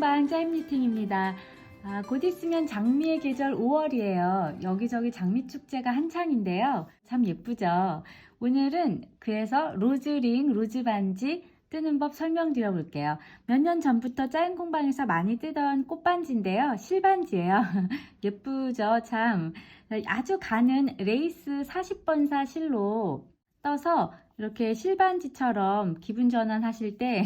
짤공방 짤미팅입니다. 곧 있으면 장미의 계절 5월이에요. 여기저기 장미축제가 한창인데요. 참 예쁘죠? 오늘은 그래서 로즈링, 로즈반지 뜨는 법 설명드려 볼게요. 몇 년 전부터 짤공방에서 많이 뜨던 꽃반지인데요. 실반지예요. 예쁘죠? 참. 아주 가는 레이스 40번사 실로 떠서 이렇게 실반지처럼 기분 전환 하실 때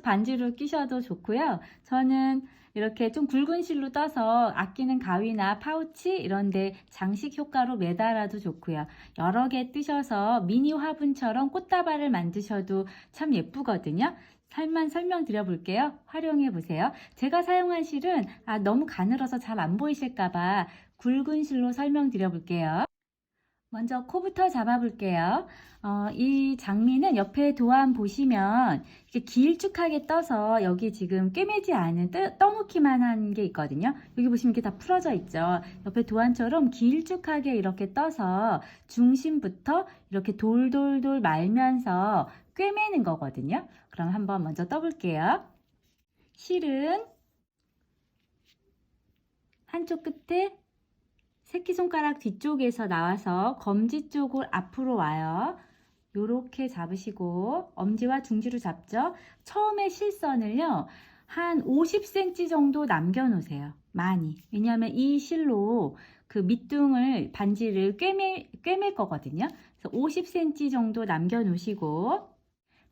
반지로 끼셔도 좋고요. 저는 이렇게 좀 굵은 실로 떠서 아끼는 가위나 파우치 이런데 장식 효과로 매달아도 좋고요. 여러 개 뜨셔서 미니 화분처럼 꽃다발을 만드셔도 참 예쁘거든요. 살만 설명드려 볼게요. 활용해 보세요. 제가 사용한 실은 너무 가늘어서 잘 안 보이실까봐 굵은 실로 설명드려 볼게요. 먼저 코부터 잡아볼게요. 이 장미는 옆에 도안 보시면 이렇게 길쭉하게 떠서 여기 지금 꿰매지 않은 떠놓기만 한 게 있거든요. 여기 보시면 이렇게 다 풀어져 있죠. 옆에 도안처럼 길쭉하게 이렇게 떠서 중심부터 이렇게 돌돌돌 말면서 꿰매는 거거든요. 그럼 한번 먼저 떠볼게요. 실은 한쪽 끝에 새끼손가락 뒤쪽에서 나와서 검지 쪽을 앞으로 와요. 요렇게 잡으시고 엄지와 중지로 잡죠. 처음에 실선을요 한 50cm 정도 남겨 놓으세요. 많이. 왜냐하면 이 실로 그 밑둥을 반지를 꿰맬 거거든요. 그래서 50cm 정도 남겨 놓으시고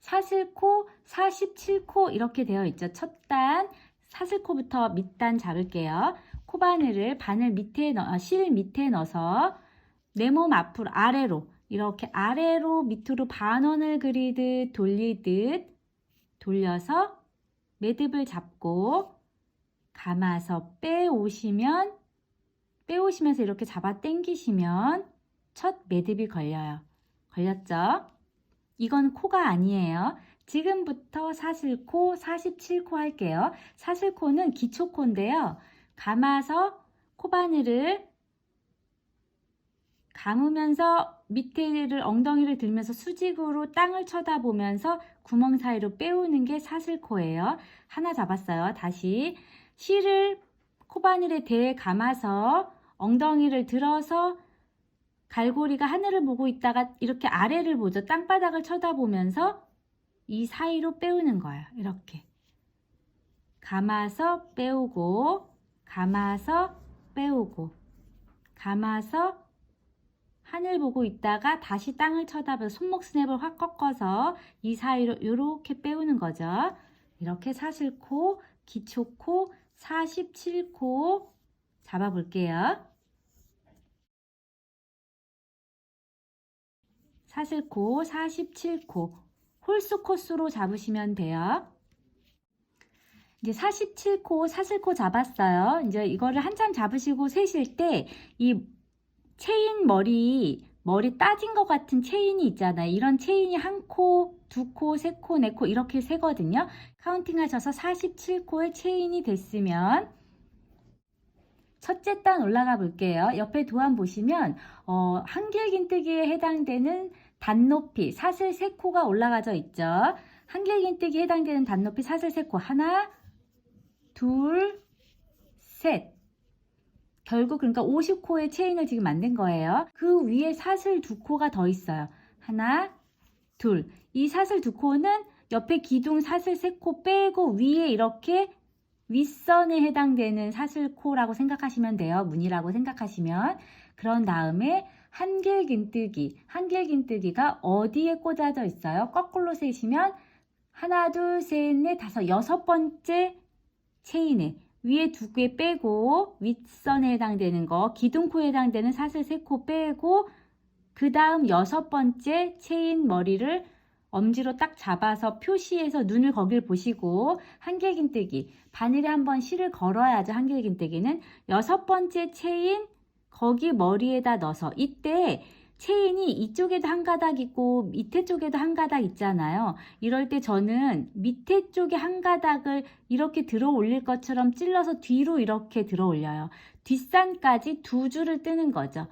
사슬코 47코 이렇게 되어 있죠. 첫 단 사슬코부터 밑단 잡을게요. 코바늘을 바늘 밑에 실 밑에 넣어서 내 몸 앞으로 아래로 이렇게 아래로 밑으로 반원을 그리듯 돌리듯 돌려서 매듭을 잡고 감아서 빼오시면서 이렇게 잡아 당기시면 첫 매듭이 걸려요. 걸렸죠? 이건 코가 아니에요. 지금부터 사슬코 47코 할게요. 사슬코는 기초코인데요. 감아서 코바늘을 감으면서 밑에를 엉덩이를 들면서 수직으로 땅을 쳐다보면서 구멍 사이로 빼오는 게 사슬코예요. 하나 잡았어요. 다시 실을 코바늘에 대에 감아서 엉덩이를 들어서 갈고리가 하늘을 보고 있다가 이렇게 아래를 보죠. 땅바닥을 쳐다보면서 이 사이로 빼오는 거예요. 이렇게 감아서 빼오고 감아서 빼오고 감아서 하늘 보고 있다가 다시 땅을 쳐다보면서 손목 스냅을 확 꺾어서 이 사이로 이렇게 빼오는 거죠. 이렇게 사슬코, 기초코, 47코 잡아볼게요. 사슬코 47코 홀수 코수로 잡으시면 돼요. 이제 47코 사슬코 잡았어요. 이제 이거를 한참 잡으시고 세실 때 이 체인 머리 따진 것 같은 체인이 있잖아요. 이런 체인이 한 코, 두 코, 세 코, 네 코 이렇게 세거든요. 카운팅 하셔서 47코의 체인이 됐으면 첫째 단 올라가 볼게요. 옆에 도안 보시면 한길긴뜨기에 해당되는 단높이 사슬 3코가 올라가져 있죠. 한길긴뜨기에 해당되는 단높이 사슬 3코 하나, 둘, 셋. 결국 그러니까 50코의 체인을 지금 만든 거예요. 그 위에 사슬 2코가 더 있어요. 하나, 둘. 이 사슬 2코는 옆에 기둥 사슬 3코 빼고 위에 이렇게 윗선에 해당되는 사슬코라고 생각하시면 돼요. 무늬라고 생각하시면. 그런 다음에 한길긴뜨기가 어디에 꽂아져 있어요? 거꾸로 세시면 하나, 둘, 셋, 넷, 다섯, 6번째 체인에 위에 2개 빼고 윗선에 해당되는 거 기둥코에 해당되는 사슬 3코 빼고 그 다음 6번째 체인 머리를 엄지로 딱 잡아서 표시해서 눈을 거길 보시고 한길긴뜨기 바늘에 한번 실을 걸어야죠. 한길긴뜨기는 6번째 체인 거기 머리에다 넣어서 이때 체인이 이쪽에도 한 가닥 있고 밑에 쪽에도 한 가닥 있잖아요. 이럴 때 저는 밑에 쪽에 한 가닥을 이렇게 들어 올릴 것처럼 찔러서 뒤로 이렇게 들어 올려요. 뒷산까지 2줄을 뜨는 거죠.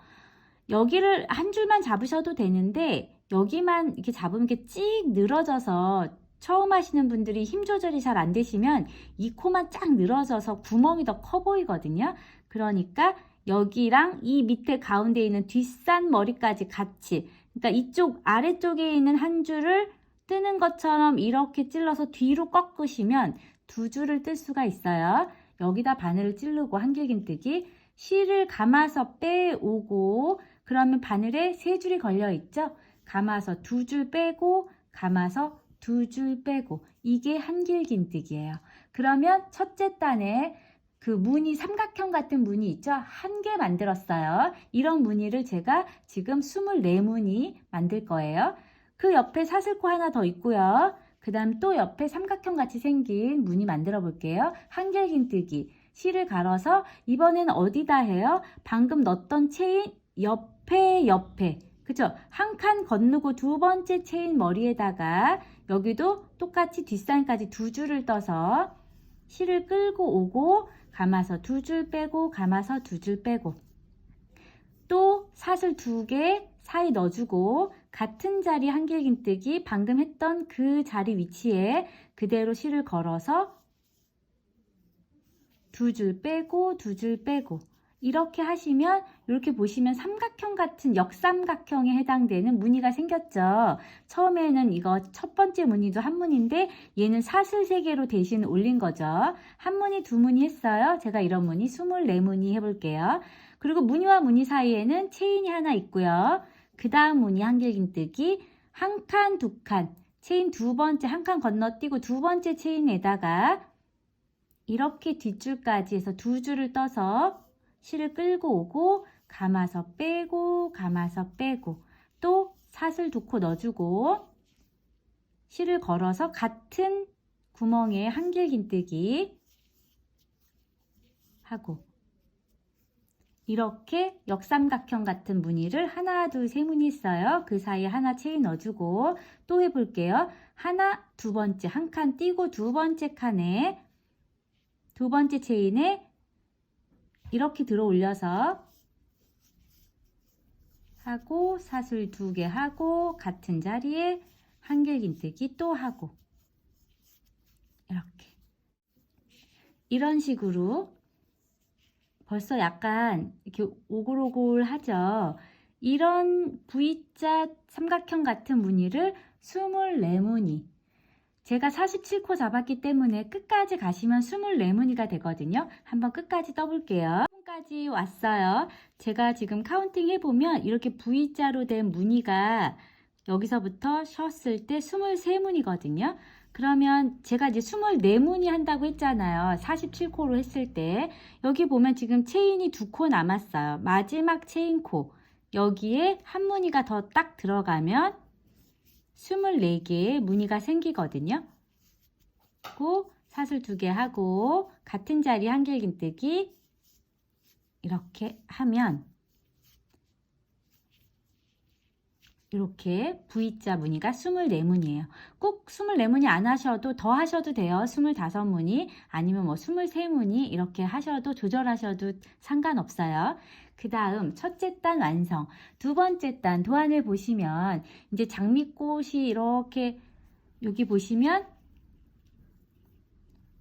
여기를 한 줄만 잡으셔도 되는데 여기만 이렇게 잡으면 이렇게 찍 늘어져서 처음 하시는 분들이 힘 조절이 잘 안 되시면 이 코만 쫙 늘어져서 구멍이 더 커 보이거든요. 그러니까 여기랑 이 밑에 가운데 있는 뒷산 머리까지 같이, 그러니까 이쪽 아래쪽에 있는 한 줄을 뜨는 것처럼 이렇게 찔러서 뒤로 꺾으시면 두 줄을 뜰 수가 있어요. 여기다 바늘을 찌르고 한길긴뜨기, 실을 감아서 빼오고, 그러면 바늘에 세 줄이 걸려 있죠. 감아서 두 줄 빼고, 감아서 두 줄 빼고, 이게 한길긴뜨기예요. 그러면 첫째 단에 그 무늬, 삼각형 같은 무늬 있죠? 한 개 만들었어요. 이런 무늬를 제가 지금 24무늬 만들 거예요. 그 옆에 사슬코 하나 더 있고요. 그 다음 또 옆에 삼각형 같이 생긴 무늬 만들어 볼게요. 한길긴뜨기, 실을 갈아서 이번에는 어디다 해요? 방금 넣었던 체인 옆에 그죠? 한 칸 건너고 두 번째 체인 머리에다가 여기도 똑같이 뒷산까지 두 줄을 떠서 실을 끌고 오고, 감아서 두 줄 빼고, 감아서 두 줄 빼고, 또 사슬 두 개 사이 넣어주고, 같은 자리 한길긴뜨기 방금 했던 그 자리 위치에 그대로 실을 걸어서 두 줄 빼고, 두 줄 빼고, 이렇게 하시면 이렇게 보시면 삼각형 같은 역삼각형에 해당되는 무늬가 생겼죠. 처음에는 이거 첫 번째 무늬도 한 무늬인데 얘는 사슬 3개로 대신 올린 거죠. 한 무늬, 두 무늬 했어요. 제가 이런 무늬 24무늬 해볼게요. 그리고 무늬와 무늬 사이에는 체인이 하나 있고요. 그 다음 무늬 한길긴뜨기, 한 칸, 두 칸, 체인 두 번째, 한 칸 건너뛰고 두 번째 체인에다가 이렇게 뒷줄까지 해서 두 줄을 떠서 실을 끌고 오고, 감아서 빼고, 감아서 빼고, 또 사슬 두 코 넣어주고, 실을 걸어서 같은 구멍에 한길긴뜨기 하고, 이렇게 역삼각형 같은 무늬를 하나, 둘, 세 무늬 있어요. 그 사이에 하나 체인 넣어주고, 또 해볼게요. 하나, 두 번째, 한 칸 띄고 두 번째 칸에, 두 번째 체인에 이렇게 들어 올려서 하고, 사슬 두 개 하고, 같은 자리에 한길긴뜨기 또 하고, 이렇게 이런 식으로 벌써 약간 이렇게 오글오글하죠. 이런 V자 삼각형 같은 무늬를 24무늬, 제가 47코 잡았기 때문에 끝까지 가시면 24무늬가 되거든요. 한번 끝까지 떠볼게요. 까지 왔어요. 제가 지금 카운팅 해보면 이렇게 V자로 된 무늬가 여기서부터 쉬었을 때 23무늬거든요. 그러면 제가 이제 24무늬 한다고 했잖아요. 47코로 했을 때. 여기 보면 지금 체인이 2코 남았어요. 마지막 체인 코. 여기에 한 무늬가 더 딱 들어가면 24개의 무늬가 생기거든요. 그리고 사슬 2개 하고 같은 자리 한길긴뜨기 이렇게 하면 이렇게 V자 무늬가 24무늬예요. 꼭 24무늬 안 하셔도 더 하셔도 돼요. 25무늬 아니면 뭐 23무늬 이렇게 하셔도 조절하셔도 상관없어요. 그 다음 첫째 단 완성. 두 번째 단 도안을 보시면 이제 장미꽃이 이렇게 여기 보시면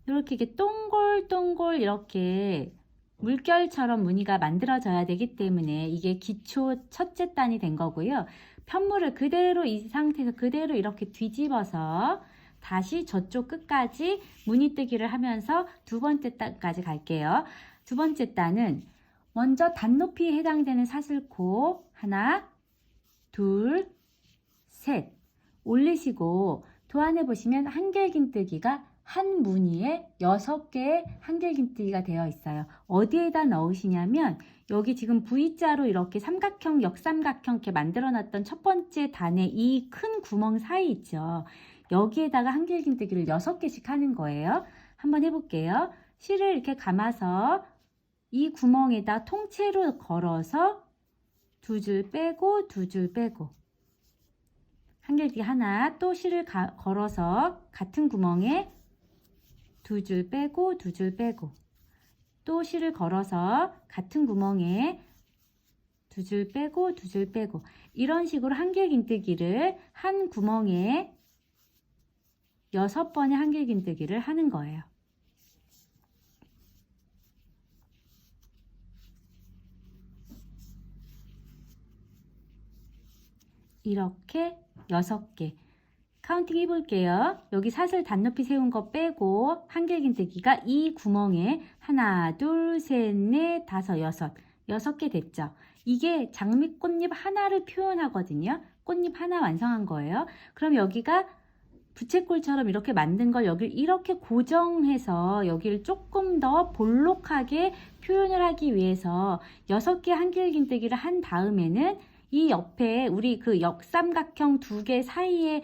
이렇게 동글동글 이렇게 물결처럼 무늬가 만들어져야 되기 때문에 이게 기초 첫째 단이 된 거고요. 편물을 그대로 이 상태에서 그대로 이렇게 뒤집어서 다시 저쪽 끝까지 무늬뜨기를 하면서 두 번째 단까지 갈게요. 두 번째 단은 먼저 단높이에 해당되는 사슬코 하나, 둘, 셋 올리시고 도안해 보시면 한길긴뜨기가 한 무늬에 6개의 한길긴뜨기가 되어 있어요. 어디에다 넣으시냐면 여기 지금 V자로 이렇게 삼각형, 역삼각형 이렇게 만들어 놨던 첫 번째 단의 이 큰 구멍 사이 있죠. 여기에다가 한길긴뜨기를 6개씩 하는 거예요. 한번 해볼게요. 실을 이렇게 감아서 이 구멍에다 통째로 걸어서 두 줄 빼고 두 줄 빼고 한길기 하나, 또 실을 걸어서 같은 구멍에 두 줄 빼고 두 줄 빼고 또 실을 걸어서 같은 구멍에 두 줄 빼고 두 줄 빼고 이런 식으로 한길긴뜨기를 한 구멍에 6번의 한길긴뜨기를 하는 거예요. 이렇게 6개 카운팅 해볼게요. 여기 사슬 단높이 세운 거 빼고 한길긴뜨기가 이 구멍에 하나, 둘, 셋, 넷, 다섯, 여섯 개 됐죠. 이게 장미꽃잎 하나를 표현하거든요. 꽃잎 하나 완성한 거예요. 그럼 여기가 부채꼴처럼 이렇게 만든 걸 여기를 이렇게 고정해서 여기를 조금 더 볼록하게 표현을 하기 위해서 6개 한길긴뜨기를 한 다음에는 이 옆에 우리 그 역삼각형 2개 사이에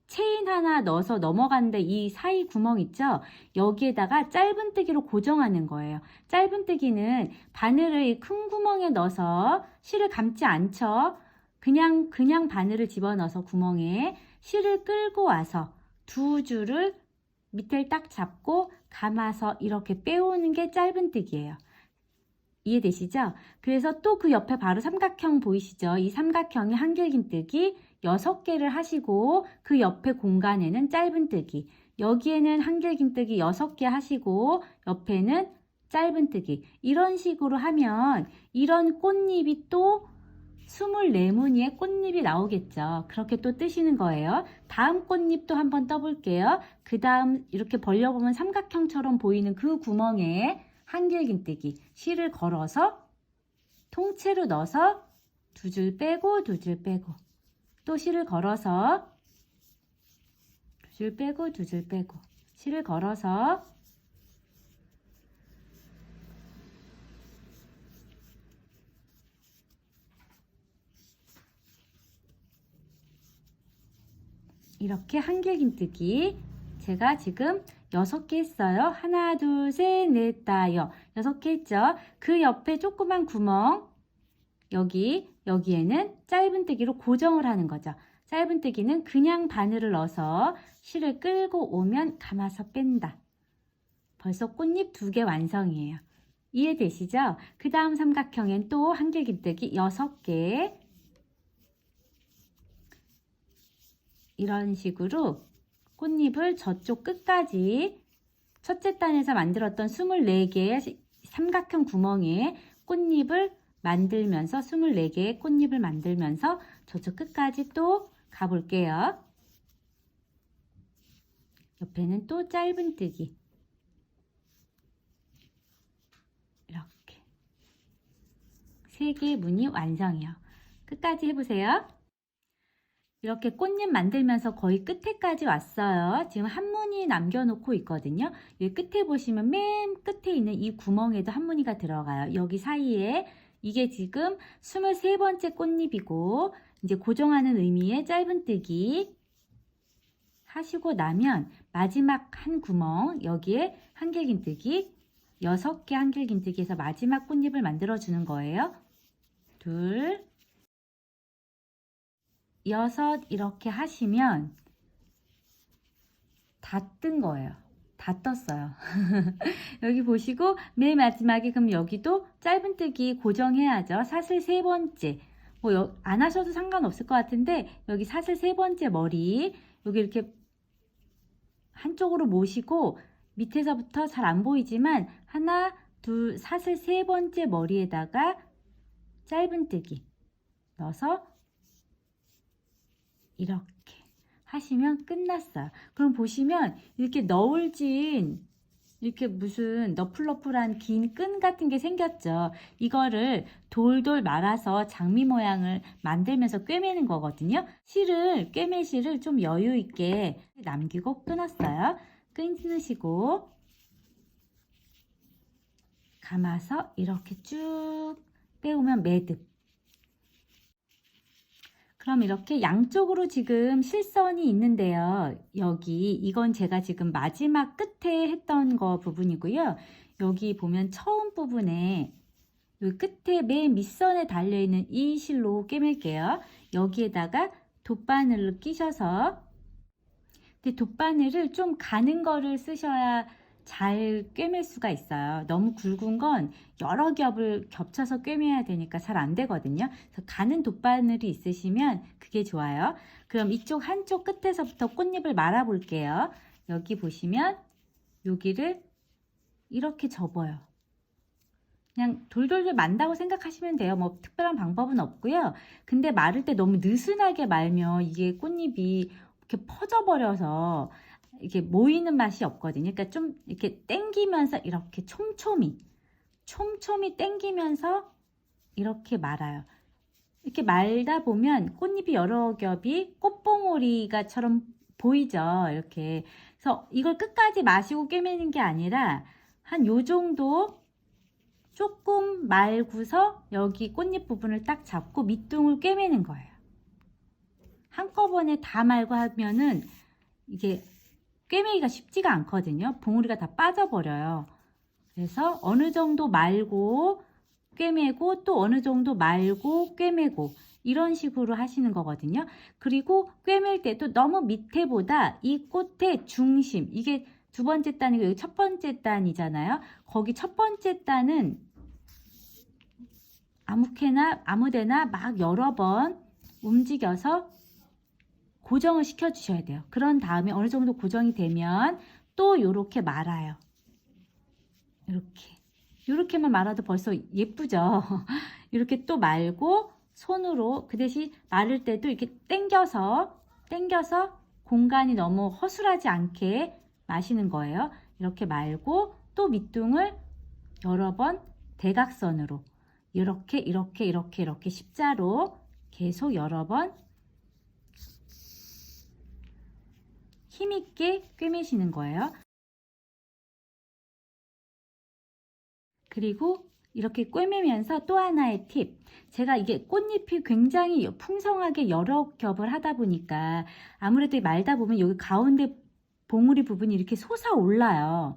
체인 하나 넣어서 넘어가는데 이 사이 구멍 있죠? 여기에다가 짧은뜨기로 고정하는 거예요. 짧은뜨기는 바늘을 이 큰 구멍에 넣어서 실을 감지 않죠? 그냥 바늘을 집어넣어서 구멍에 실을 끌고 와서 2줄을 밑을 딱 잡고 감아서 이렇게 빼오는 게 짧은뜨기예요. 이해되시죠? 그래서 또 그 옆에 바로 삼각형 보이시죠? 이 삼각형이 한길긴뜨기 6개를 하시고 그 옆에 공간에는 짧은뜨기, 여기에는 한길긴뜨기 6개 하시고 옆에는 짧은뜨기, 이런 식으로 하면 이런 꽃잎이 또 24무늬의 꽃잎이 나오겠죠. 그렇게 또 뜨시는 거예요. 다음 꽃잎도 한번 떠볼게요. 그 다음 이렇게 벌려보면 삼각형처럼 보이는 그 구멍에 한길긴뜨기 실을 걸어서 통째로 넣어서 2줄 빼고 2줄 빼고 또 실을 걸어서 2줄 빼고 2줄 빼고 실을 걸어서 이렇게 한길긴뜨기 제가 지금 6개 했어요. 하나, 둘, 셋, 넷, 다섯, 6개 했죠. 그 옆에 조그만 구멍 여기에는 짧은뜨기로 고정을 하는 거죠. 짧은뜨기는 그냥 바늘을 넣어서 실을 끌고 오면 감아서 뺀다. 벌써 꽃잎 2개 완성이에요. 이해되시죠? 그 다음 삼각형엔 또 한길긴뜨기 6개 이런 식으로 꽃잎을 저쪽 끝까지 첫째 단에서 만들었던 24개의 삼각형 구멍에 꽃잎을 만들면서 24개의 꽃잎을 만들면서 저쪽 끝까지 또 가볼게요. 옆에는 또 짧은뜨기 이렇게 3개의 무늬 완성이요. 끝까지 해보세요. 이렇게 꽃잎 만들면서 거의 끝에까지 왔어요. 지금 한 무늬 남겨놓고 있거든요. 여기 끝에 보시면 맨 끝에 있는 이 구멍에도 한 무늬가 들어가요. 여기 사이에 이게 지금 23번째 꽃잎이고 이제 고정하는 의미의 짧은뜨기 하시고 나면 마지막 한 구멍 여기에 한길긴뜨기 6개 한길긴뜨기에서 마지막 꽃잎을 만들어 주는 거예요. 둘, 6 이렇게 하시면 다 뜬 거예요. 다 떴어요. 여기 보시고 맨 마지막에 그럼 여기도 짧은뜨기 고정해야죠. 사슬 3번째 뭐 안 하셔도 상관없을 것 같은데 여기 사슬 3번째 머리 여기 이렇게 한쪽으로 모시고 밑에서부터 잘 안 보이지만 하나 둘 사슬 3번째 머리에다가 짧은뜨기 넣어서 이렇게 하시면 끝났어요. 그럼 보시면 이렇게 너울진 이렇게 무슨 너플너플한 긴 끈 같은 게 생겼죠. 이거를 돌돌 말아서 장미 모양을 만들면서 꿰매는 거거든요. 꿰매실을 좀 여유 있게 남기고 끊었어요. 끊으시고 감아서 이렇게 쭉 빼오면 매듭. 그럼 이렇게 양쪽으로 지금 실선이 있는데요. 여기 이건 제가 지금 마지막 끝에 했던 거 부분이고요. 여기 보면 처음 부분에 여기 끝에 맨 밑선에 달려있는 이 실로 꿰맬게요. 여기에다가 돗바늘로 끼셔서 근데 돗바늘을 좀 가는 거를 쓰셔야 잘 꿰맬 수가 있어요. 너무 굵은 건 여러 겹을 겹쳐서 꿰매야 되니까 잘 안 되거든요. 그래서 가는 돗바늘이 있으시면 그게 좋아요. 그럼 이쪽 한쪽 끝에서부터 꽃잎을 말아 볼게요. 여기 보시면 여기를 이렇게 접어요. 그냥 돌돌돌 만다고 생각하시면 돼요. 뭐 특별한 방법은 없고요. 근데 마를 때 너무 느슨하게 말면 이게 꽃잎이 이렇게 퍼져버려서 이렇게 모이는 맛이 없거든요. 그러니까 좀 이렇게 당기면서 이렇게 촘촘히 당기면서 이렇게 말아요. 이렇게 말다 보면 꽃잎이 여러 겹이 꽃봉오리가처럼 보이죠. 이렇게. 그래서 이걸 끝까지 마시고 꿰매는 게 아니라 한 요 정도 조금 말고서 여기 꽃잎 부분을 딱 잡고 밑둥을 꿰매는 거예요. 한꺼번에 다 말고 하면은 이게 꿰매기가 쉽지가 않거든요. 봉우리가 다 빠져버려요. 그래서 어느 정도 말고 꿰매고 또 어느 정도 말고 꿰매고 이런 식으로 하시는 거거든요. 그리고 꿰맬 때도 너무 밑에보다 이 꽃의 중심, 이게 두 번째 단이고 여기 첫 번째 단이잖아요. 거기 첫 번째 단은 아무데나 막 여러 번 움직여서 고정을 시켜 주셔야 돼요. 그런 다음에 어느 정도 고정이 되면 또 이렇게 말아요. 이렇게만 말아도 벌써 예쁘죠. 이렇게 또 말고 손으로 그 대신 마를 때도 이렇게 당겨서 공간이 너무 허술하지 않게 마시는 거예요. 이렇게 말고 또 밑둥을 여러 번 대각선으로 이렇게 십자로 계속 여러 번 힘있게 꿰매시는 거예요. 그리고 이렇게 꿰매면서 또 하나의 팁. 제가 이게 꽃잎이 굉장히 풍성하게 여러 겹을 하다 보니까 아무래도 말다 보면 여기 가운데 봉우리 부분이 이렇게 솟아올라요.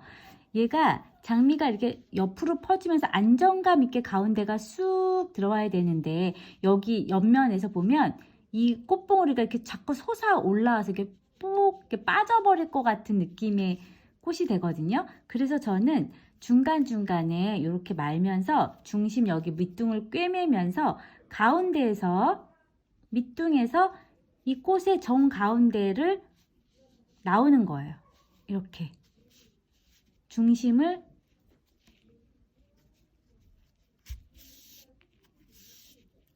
얘가 장미가 이렇게 옆으로 퍼지면서 안정감 있게 가운데가 쑥 들어와야 되는데 여기 옆면에서 보면 이 꽃봉오리가 이렇게 자꾸 솟아올라와서 이렇게 뽁 이렇게 빠져버릴 것 같은 느낌의 꽃이 되거든요. 그래서 저는 중간중간에 이렇게 말면서 중심 여기 밑둥을 꿰매면서 가운데에서 밑둥에서 이 꽃의 정 가운데를 나오는 거예요. 이렇게 중심을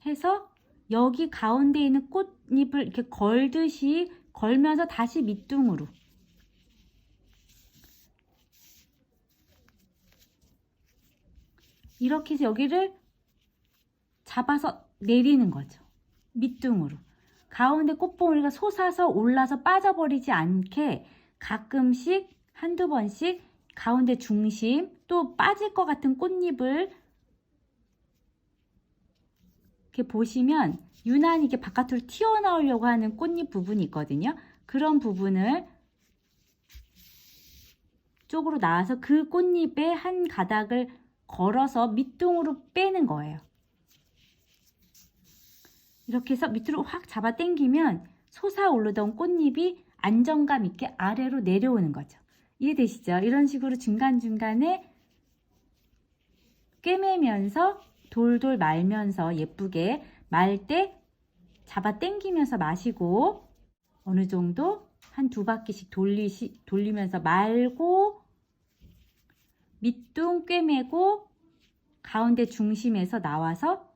해서 여기 가운데 있는 꽃잎을 이렇게 걸듯이 걸면서 다시 밑둥으로 이렇게 해서 여기를 잡아서 내리는 거죠. 밑둥으로. 가운데 꽃봉오리가 솟아서 올라서 빠져버리지 않게 가끔씩 한두 번씩 가운데 중심 또 빠질 것 같은 꽃잎을 이렇게 보시면 유난히 이렇게 바깥으로 튀어나오려고 하는 꽃잎 부분이 있거든요. 그런 부분을 쪽으로 나와서 그 꽃잎의 한 가닥을 걸어서 밑둥으로 빼는 거예요. 이렇게 해서 밑으로 확 잡아 당기면 솟아오르던 꽃잎이 안정감 있게 아래로 내려오는 거죠. 이해되시죠? 이런 식으로 중간중간에 꿰매면서 돌돌 말면서 예쁘게 말 때 잡아 당기면서 마시고 어느 정도 한 두 바퀴씩 돌리면서 말고 밑둥 꿰매고 가운데 중심에서 나와서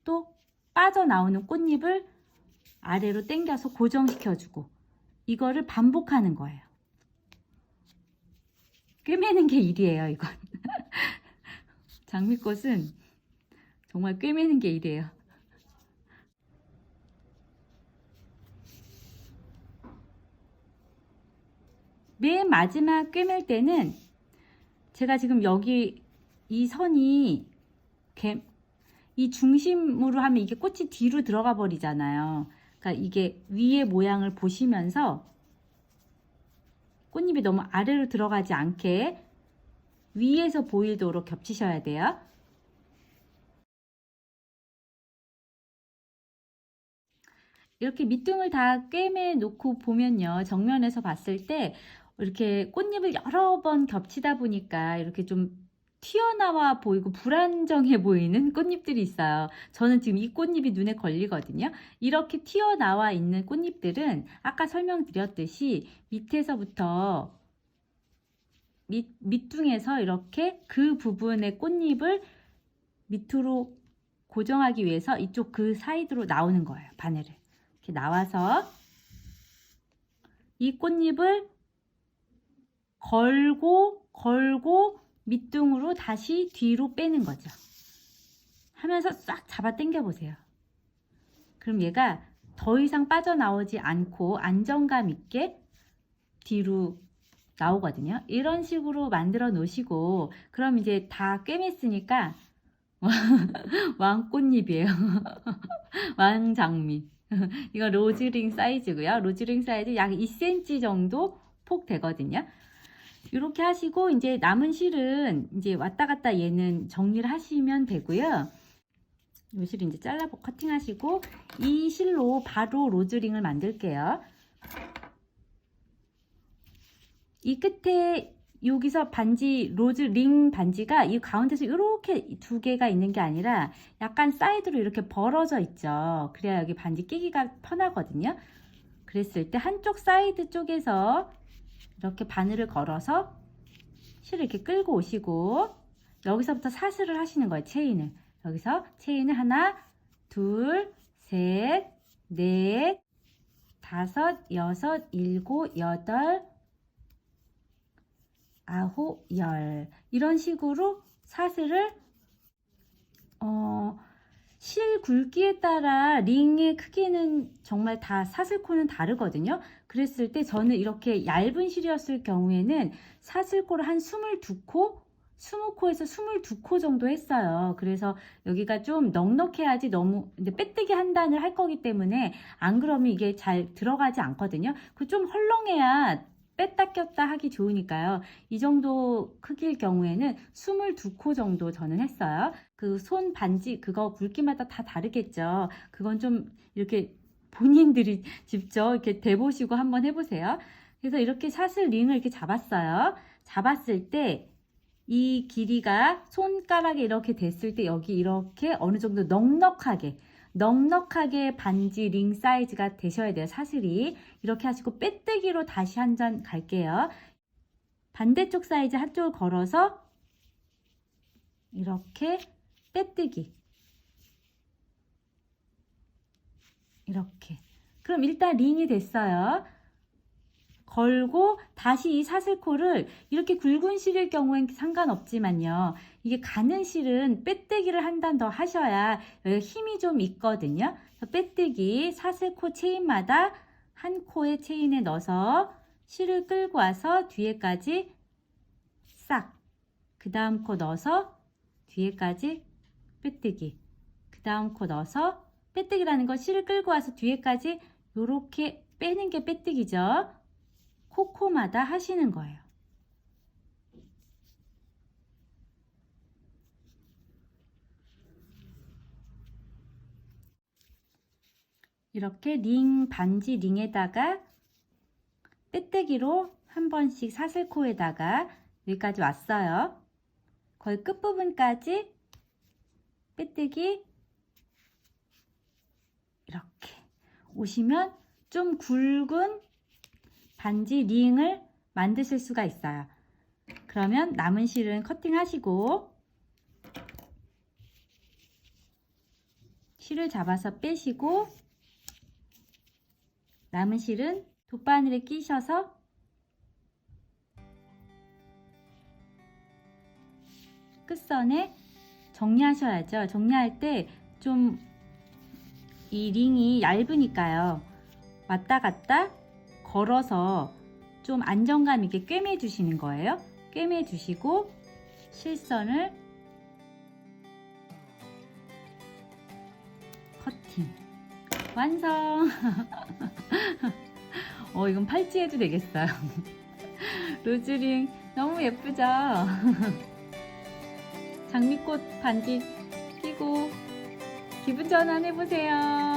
또 빠져나오는 꽃잎을 아래로 당겨서 고정시켜주고 이거를 반복하는 거예요. 꿰매는 게 일이에요, 이건. 장미꽃은 정말 꿰매는 게 일이에요. 맨 마지막 꿰맬 때는 제가 지금 여기 이 선이 이 중심으로 하면 이게 꽃이 뒤로 들어가 버리잖아요. 그러니까 이게 위의 모양을 보시면서 꽃잎이 너무 아래로 들어가지 않게 위에서 보이도록 겹치셔야 돼요. 이렇게 밑둥을 다 꿰매 놓고 보면요. 정면에서 봤을 때 이렇게 꽃잎을 여러 번 겹치다 보니까 이렇게 좀 튀어나와 보이고 불안정해 보이는 꽃잎들이 있어요. 저는 지금 이 꽃잎이 눈에 걸리거든요. 이렇게 튀어나와 있는 꽃잎들은 아까 설명드렸듯이 밑에서부터 밑둥에서 이렇게 그 부분의 꽃잎을 밑으로 고정하기 위해서 이쪽 그 사이드로 나오는 거예요. 바늘을 이렇게 나와서 이 꽃잎을 걸고 밑둥으로 다시 뒤로 빼는 거죠. 하면서 싹 잡아 당겨 보세요. 그럼 얘가 더 이상 빠져나오지 않고 안정감 있게 뒤로 나오거든요. 이런 식으로 만들어 놓으시고, 그럼 이제 다 꿰맸으니까 왕꽃잎이에요. 왕장미. 이거 로즈링 사이즈고요. 로즈링 사이즈 약 2cm 정도 폭 되거든요. 이렇게 하시고 이제 남은 실은 이제 왔다 갔다 얘는 정리를 하시면 되고요. 이 실을 이제 잘라보 커팅 하시고 이 실로 바로 로즈링을 만들게요. 이 끝에 여기서 반지 로즈링 반지가 이 가운데서 이렇게 두 개가 있는 게 아니라 약간 사이드로 이렇게 벌어져 있죠. 그래야 여기 반지 끼기가 편하거든요. 그랬을 때 한쪽 사이드 쪽에서 이렇게 바늘을 걸어서 실을 이렇게 끌고 오시고 여기서부터 사슬을 하시는 거예요. 체인을. 여기서 체인을 하나, 둘, 셋, 넷, 다섯, 여섯, 일곱, 여덟, 아홉, 열 이런 식으로 사슬을 실 굵기에 따라 링의 크기는 정말 다 사슬코는 다르거든요. 그랬을 때 저는 이렇게 얇은 실이었을 경우에는 사슬코를 한 22코, 20코에서 22코 정도 했어요. 그래서 여기가 좀 넉넉해야지 너무 이제 빼뜨기 한 단을 할 거기 때문에 안 그러면 이게 잘 들어가지 않거든요. 그 좀 헐렁해야 뺐다 꼈다 하기 좋으니까요. 이 정도 크기일 경우에는 22코 정도 저는 했어요. 그 손 반지 그거 굵기마다 다 다르겠죠. 그건 좀 이렇게 본인들이 직접 이렇게 대보시고 한번 해보세요. 그래서 이렇게 사슬 링을 이렇게 잡았어요. 잡았을 때 이 길이가 손가락에 이렇게 됐을 때 여기 이렇게 어느 정도 넉넉하게 반지 링 사이즈가 되셔야 돼요. 사슬이 이렇게 하시고 빼뜨기로 다시 한 단 갈게요. 반대쪽 사이즈 한쪽을 걸어서 이렇게 빼뜨기 이렇게. 그럼 일단 링이 됐어요. 걸고 다시 이 사슬코를 이렇게 굵은 실일 경우엔 상관없지만요. 이게 가는 실은 빼뜨기를 한 단 더 하셔야 여기 힘이 좀 있거든요. 빼뜨기 사슬코 체인마다 한 코의 체인에 넣어서 실을 끌고 와서 뒤에까지 싹, 그 다음 코 넣어서 뒤에까지 빼뜨기, 그 다음 코 넣어서 빼뜨기라는 건 실을 끌고 와서 뒤에까지 이렇게 빼는 게 빼뜨기죠. 코코마다 하시는 거예요. 이렇게 링, 반지 링에다가 빼뜨기로 한 번씩 사슬코에다가 여기까지 왔어요. 거의 끝부분까지 빼뜨기 이렇게 오시면 좀 굵은 반지 링을 만드실 수가 있어요. 그러면 남은 실은 커팅하시고 실을 잡아서 빼시고 남은 실은 돗바늘에 끼셔서 끝선에 정리하셔야죠. 정리할 때 좀 이 링이 얇으니까요. 왔다 갔다 걸어서 좀 안정감 있게 꿰매 주시는 거예요. 꿰매 주시고 실선을 커팅 완성. 이건 팔찌해도 되겠어요. 로즈링 너무 예쁘죠? 장미꽃 반지 끼고 기분 전환 해보세요.